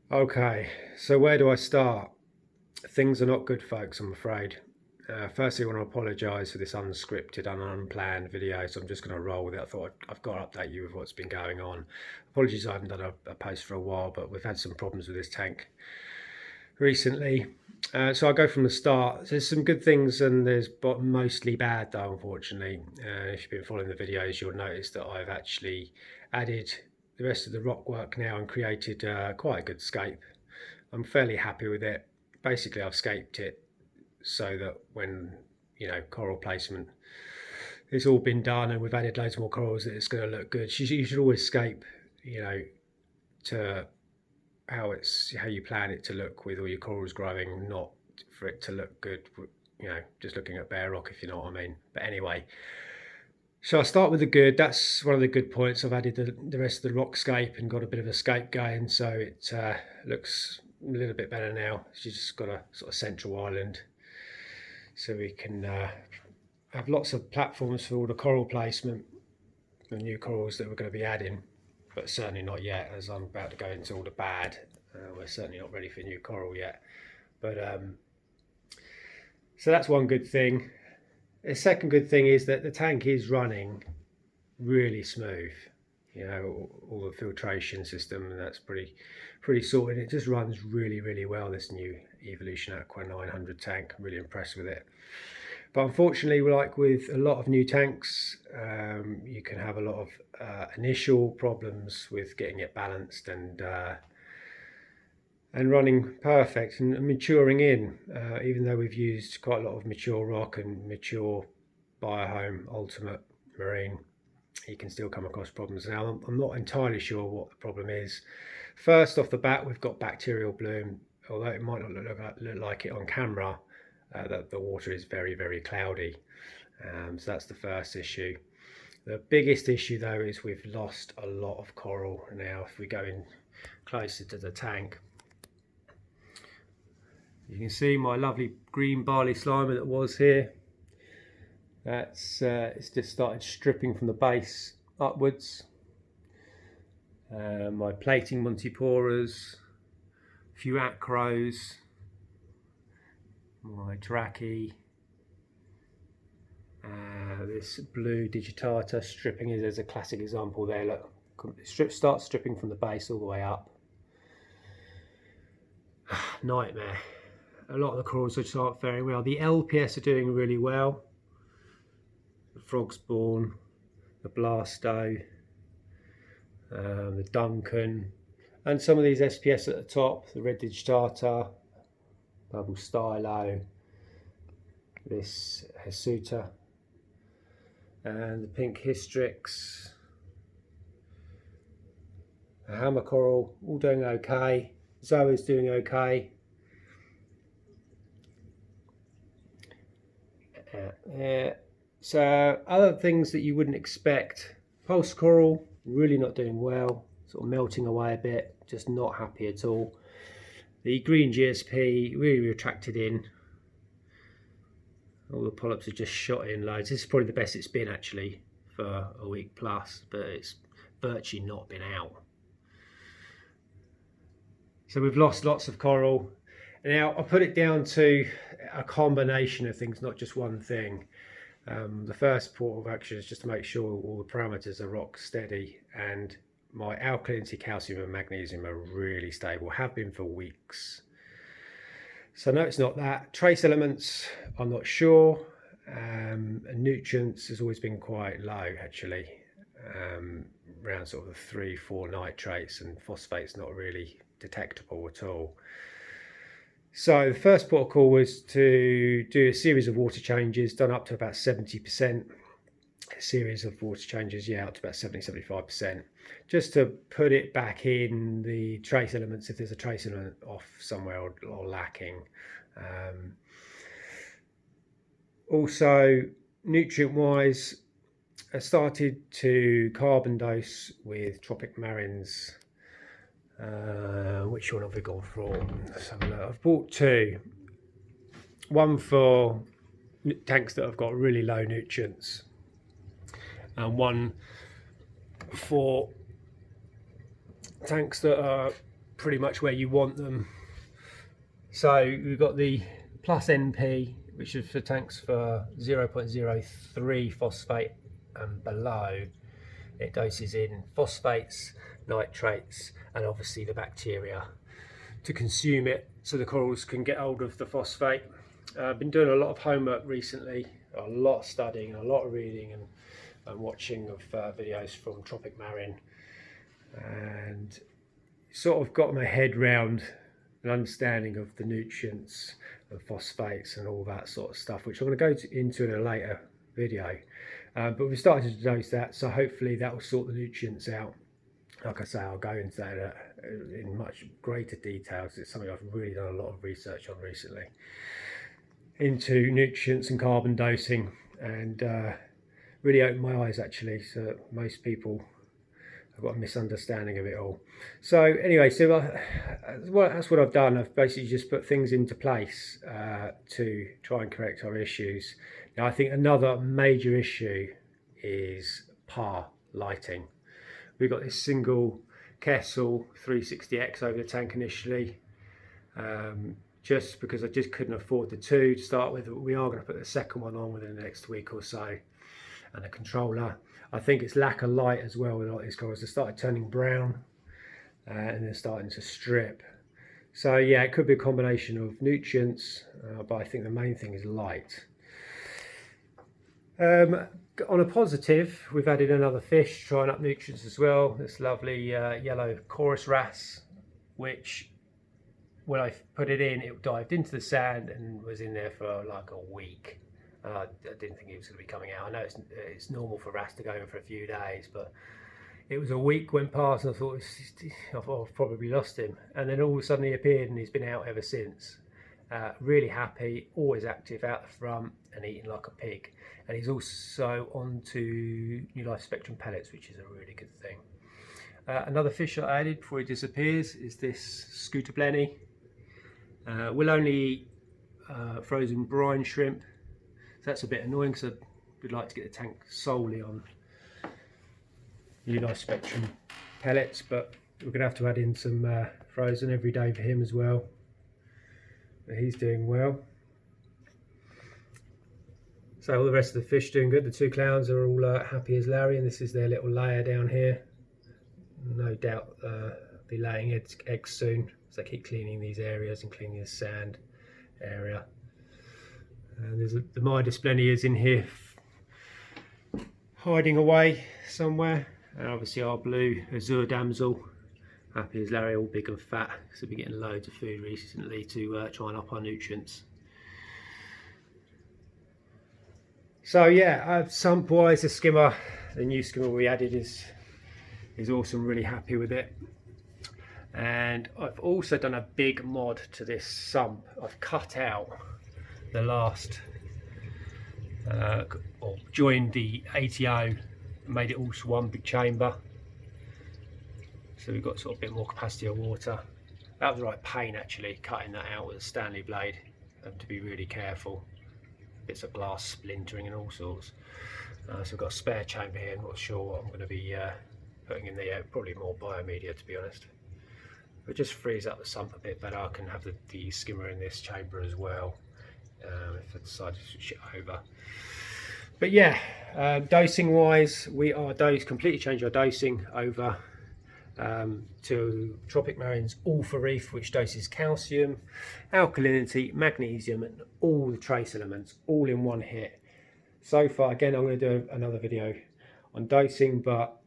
Okay, so where do I start? Things are not good, folks, I'm afraid. Firstly, I want to apologise for this unscripted and unplanned video, so I'm just going to roll with it. I thought I've got to update you with what's been going on. Apologies I haven't done a post for a while, but we've had some problems with this tank recently. So I'll go from the start. There's some good things and there's mostly bad though, unfortunately. If you've been following the videos, you'll notice that I've actually added the rest of the rock work now and created quite a good scape. I'm fairly happy with it. Basically, I've scaped it so that when, coral placement, it's all been done and we've added loads more corals, that it's going to look good. You should always scape, to how you plan it to look with all your corals growing, not for it to look good, just looking at bare rock, if you know what I mean. But anyway, so I'll start with the good. That's one of the good points. I've added the rest of the rock scape and got a bit of a scape going, so it looks a little bit better now. She's just got a sort of central island, so we can have lots of platforms for all the coral placement, the new corals that we're going to be adding, but certainly not yet, as I'm about to go into all the bad. We're certainly not ready for new coral yet, but so that's one good thing. The second good thing is that the tank is running really smooth. All the filtration system, and that's pretty sorted. It just runs really well, this new Evolution Aqua 900 tank. I'm really impressed with it. But unfortunately, like with a lot of new tanks, you can have a lot of initial problems with getting it balanced and running perfect and maturing in, even though we've used quite a lot of mature rock and mature Biohome Ultimate Marine. You can still come across problems. Now, I'm not entirely sure what the problem is. First off the bat, we've got Bacterial Bloom. Although it might not look like it on camera, that the water is very cloudy. So that's the first issue. The biggest issue though is we've lost a lot of coral. Now if we go in closer to the tank, you can see my lovely green barley slimer that was here. That's it's just started stripping from the base upwards. My plating Montiporas, a few acros, my Draki, this blue digitata stripping. There's a classic example there. Look, starts stripping from the base all the way up. Nightmare. A lot of the corals just aren't very well. The LPS are doing really well. The frog spawn, the blasto, the Duncan, and some of these SPS at the top, the red digitata, bubble stylo, this Hasuta, and the pink hystrix, the hammer coral, all doing okay. Zoa's doing okay. So other things that you wouldn't expect: pulse coral, really not doing well, sort of melting away a bit, just not happy at all. The green GSP really retracted in. All the polyps are just shot in loads. This is probably the best it's been actually for a week plus, but it's virtually not been out. So we've lost lots of coral. Now I put it down to a combination of things, not just one thing. The first port of action is just to make sure all the parameters are rock steady, and my alkalinity, calcium and magnesium are really stable, have been for weeks. So no, it's not that. Trace elements, I'm not sure. Nutrients has always been quite low actually, around sort of 3-4 nitrates, and phosphates not really detectable at all. So the first protocol was to do a series of water changes, done up to about 70%. A series of water changes, out to about 70-75%, just to put it back in the trace elements if there's a trace element off somewhere or lacking. Also, nutrient-wise, I started to carbon dose with Tropic Marins. Which one have we gone for? Let's have a look. I've bought two. One for tanks that have got really low nutrients, and one for tanks that are pretty much where you want them. So we've got the plus NP, which is for tanks for 0.03 phosphate and below. It doses in phosphates, nitrates, and obviously the bacteria to consume it so the corals can get hold of the phosphate. I've been doing a lot of homework recently, a lot of studying, a lot of reading and watching of videos from Tropic Marine, and sort of got my head round an understanding of the nutrients and phosphates and all that sort of stuff, which I'm going to go into in a later video. But we've started to dose that, so hopefully that will sort the nutrients out. Like I say, I'll go into that in much greater detail. It's something I've really done a lot of research on recently, into nutrients and carbon dosing, and really opened my eyes actually. So most people have got a misunderstanding of it all. So anyway, so that's what I've done. I've basically just put things into place to try and correct our issues. Now I think another major issue is PAR lighting. We've got this single Kessel 360X over the tank initially, just because I just couldn't afford the two to start with. We are going to put the second one on within the next week or so, and a controller. I think it's lack of light as well with a lot of these corals. They started turning brown and they're starting to strip. So yeah, it could be a combination of nutrients, but I think the main thing is light. On a positive, we've added another fish, trying up nutrients as well. This lovely yellow chorus wrasse, which when I put it in, it dived into the sand and was in there for like a week. I didn't think it was going to be coming out. I know it's normal for wrasse to go in for a few days, but it was a week went past and I thought, I've probably lost him. And then all of a sudden he appeared and he's been out ever since. Really happy, always active out the front and eating like a pig. And he's also on to New Life Spectrum pellets, which is a really good thing. Another fish I added before he disappears is this scooter Blenny. We'll only eat frozen brine shrimp. So that's a bit annoying because we'd like to get the tank solely on New Life Spectrum pellets, but we're going to have to add in some frozen every day for him as well. But he's doing well. So all the rest of the fish doing good. The two clowns are all happy as Larry, and this is their little layer down here. No doubt they'll be laying eggs soon, so they keep cleaning these areas and cleaning the sand area. And there's the Midas Blenny is in here hiding away somewhere, and obviously our blue azure damsel, happy as Larry, all big and fat, so we've been getting loads of food recently to try and up our nutrients. So yeah, sump wise, the skimmer, the new skimmer we added is awesome, really happy with it. And I've also done a big mod to this sump. I've cut out the last, or joined the ATO, made it all one big chamber. So we've got sort of a bit more capacity of water. That was the right pain actually, cutting that out with a Stanley blade. To be really careful. Bits of glass splintering and all sorts. So we've got a spare chamber here. I'm not sure what I'm going to be putting in there. Probably more biomedia, to be honest. But just frees up the sump a bit better. I can have the skimmer in this chamber as well, if I decide to switch it over. But yeah, dosing wise, we are completely changed our dosing over to Tropic Marine's All for Reef, which doses calcium, alkalinity, magnesium, and all the trace elements all in one hit. So far, again, I'm going to do another video on dosing, but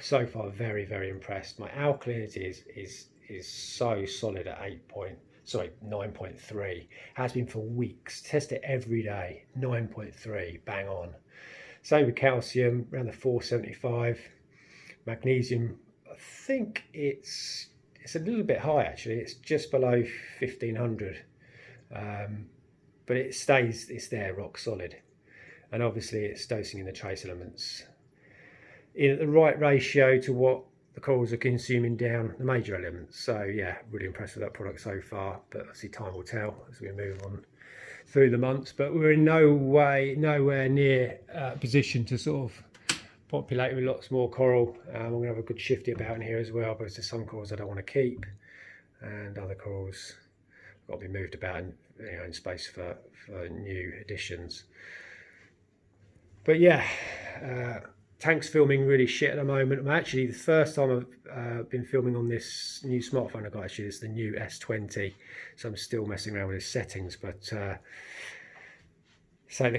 so far very, very impressed. My alkalinity is so solid at 9.3. Has been for weeks. Test it every day. 9.3, bang on. Same with calcium, around the 475. Magnesium, I think it's a little bit high actually. It's just below 1500, but it's there rock solid. And obviously it's dosing in the trace elements in the right ratio to what the corals are consuming down the major elements. So yeah, really impressed with that product so far, but obviously time will tell as we move on through the months. But we're in nowhere near a position to sort of populate with lots more coral. I'm going to have a good shifty about in here as well, because there's some corals I don't want to keep. and other corals got to be moved about in space for new additions. But yeah, tank's filming really shit at the moment. Actually, the first time I've been filming on this new smartphone I got, actually, it's the new S20, so I'm still messing around with its settings. But so the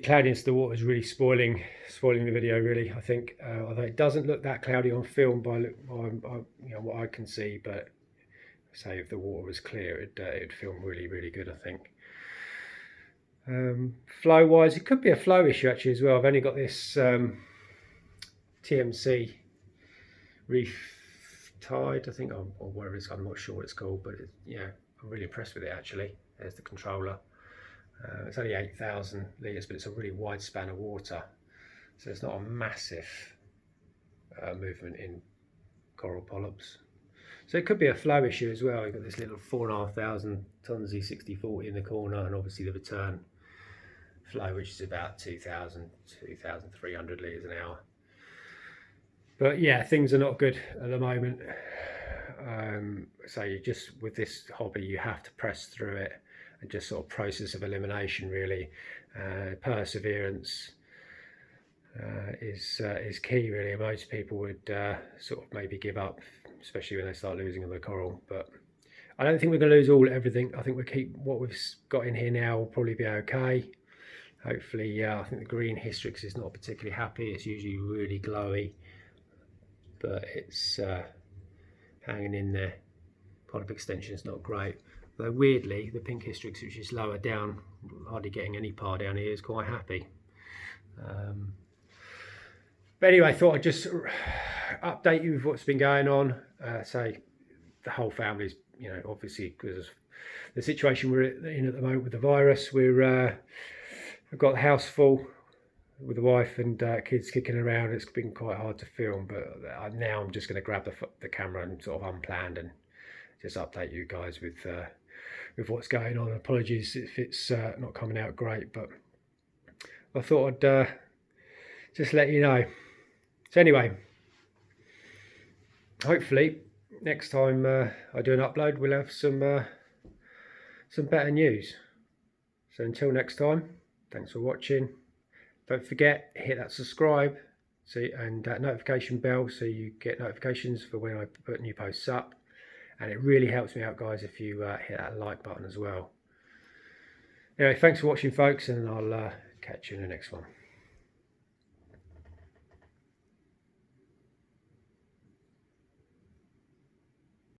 cloudiness of the water is really spoiling the video, really. I think, although it doesn't look that cloudy on film by what I can see, but say if the water was clear, it'd film really good, I think. Flow wise, it could be a flow issue actually as well. I've only got this TMC Reef Tide, I think, or whatever it's, I'm not sure what it's called, but yeah, I'm really impressed with it actually. There's the controller. It's only 8,000 litres, but it's a really wide span of water, so it's not a massive movement in coral polyps. So it could be a flow issue as well. You've got this little 4,500 tons E6040 in the corner, and obviously the return flow, which is about 2,300 litres an hour. But yeah, things are not good at the moment. So you just, with this hobby, you have to press through it and just sort of process of elimination, really. Perseverance is key, really. Most people would sort of maybe give up, especially when they start losing on the coral. But I don't think we're going to lose everything. I think we'll keep what we've got in here now. Will probably be okay. Hopefully, yeah. I think the green hystrix is not particularly happy. It's usually really glowy, but it's hanging in there. Polyp extension is not great. Though weirdly, the pink hystrix, which is lower down, hardly getting any par down here, is quite happy. But anyway, I thought I'd just update you with what's been going on. Say the whole family's, obviously because of the situation we're in at the moment with the virus, we've got the house full with the wife and kids kicking around. It's been quite hard to film, but now I'm just going to grab the camera and sort of unplanned and just update you guys with what's going on. Apologies if it's not coming out great, but I thought I'd just let you know. So anyway, hopefully next time I do an upload, we'll have some better news. So until next time, thanks for watching. Don't forget, hit that subscribe and that notification bell so you get notifications for when I put new posts up. And it really helps me out, guys, if you hit that like button as well. Anyway, thanks for watching, folks, and I'll catch you in the next one.